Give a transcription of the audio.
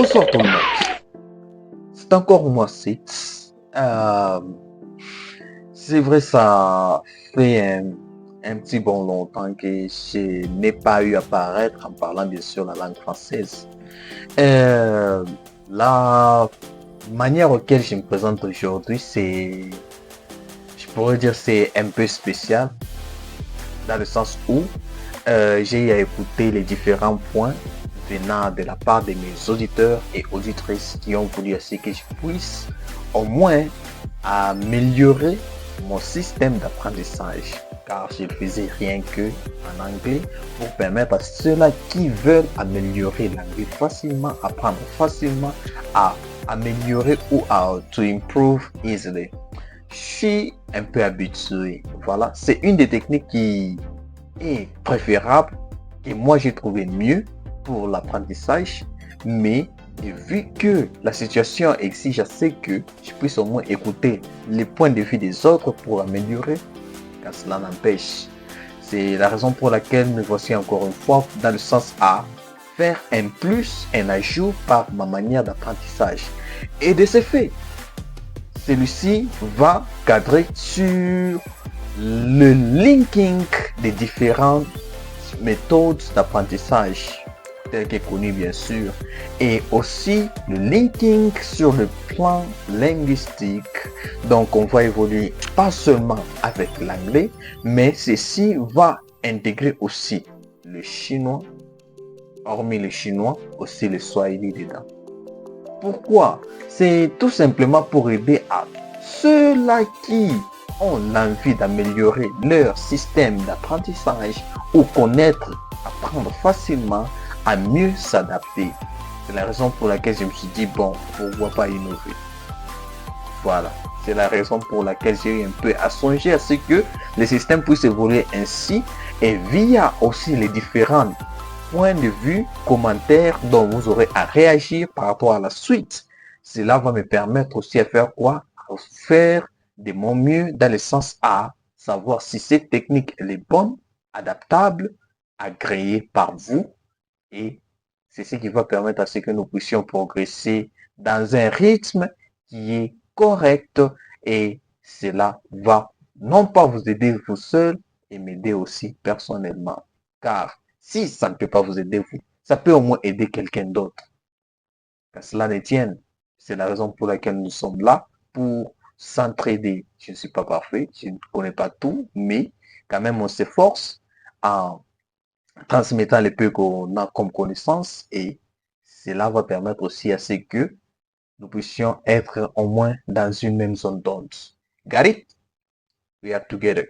Bonsoir tout le monde. C'est encore moi, Six. C'est vrai, ça fait un petit bon longtemps que je n'ai pas eu à apparaître en parlant bien sûr la langue française. Euh, la manière auquel je me présente aujourd'hui, je pourrais dire, c'est un peu spécial dans le sens où j'ai eu à écouter les différents points venant de la part de mes auditeurs et auditrices qui ont voulu aussi que je puisse au moins améliorer mon système d'apprentissage, car je ne faisais rien que en anglais pour permettre à ceux-là qui veulent améliorer l'anglais facilement, apprendre facilement, à améliorer ou à to improve easily. Je suis un peu habitué. Voilà, c'est une des techniques qui est préférable et moi j'ai trouvé mieux pour l'apprentissage, mais vu que la situation exige assez que je puisse au moins écouter les points de vue des autres pour améliorer, car cela n'empêche. C'est la raison pour laquelle me voici encore une fois dans le sens à faire un plus, un ajout par ma manière d'apprentissage. Et de ce fait, celui-ci va cadrer sur le linking des différentes méthodes d'apprentissage telles que connues bien sûr, et aussi le linking sur le plan linguistique. Donc on va évoluer pas seulement avec l'anglais, mais ceci va intégrer aussi le chinois, hormis le chinois, aussi le swahili dedans. Pourquoi? C'est tout simplement pour aider à ceux-là qui ont l'envie d'améliorer leur système d'apprentissage ou connaître, apprendre facilement à mieux s'adapter. C'est la raison pour laquelle je me suis dit, bon, pourquoi pas innover? Voilà, c'est la raison pour laquelle j'ai eu un peu à songer à ce que le système puisse évoluer ainsi et via aussi les différents points de vue, commentaires dont vous aurez à réagir par rapport à la suite. Cela va me permettre aussi à faire quoi? À faire de mon mieux dans le sens à savoir si cette technique elle est bonne, adaptable, agréée par vous, et c'est ce qui va permettre à ce que nous puissions progresser dans un rythme qui est correct, et cela va non pas vous aider vous seul et m'aider aussi personnellement, car si ça ne peut pas vous aider vous, ça peut au moins aider quelqu'un d'autre. Qu'à cela ne tienne, c'est la raison pour laquelle nous sommes là, pour s'entraider. Je ne suis pas parfait, je ne connais pas tout, mais quand même on s'efforce en transmettant les peu qu'on a comme connaissance, et cela va permettre aussi à ce que nous puissions être au moins dans une même zone d'onde. Got it? We are together.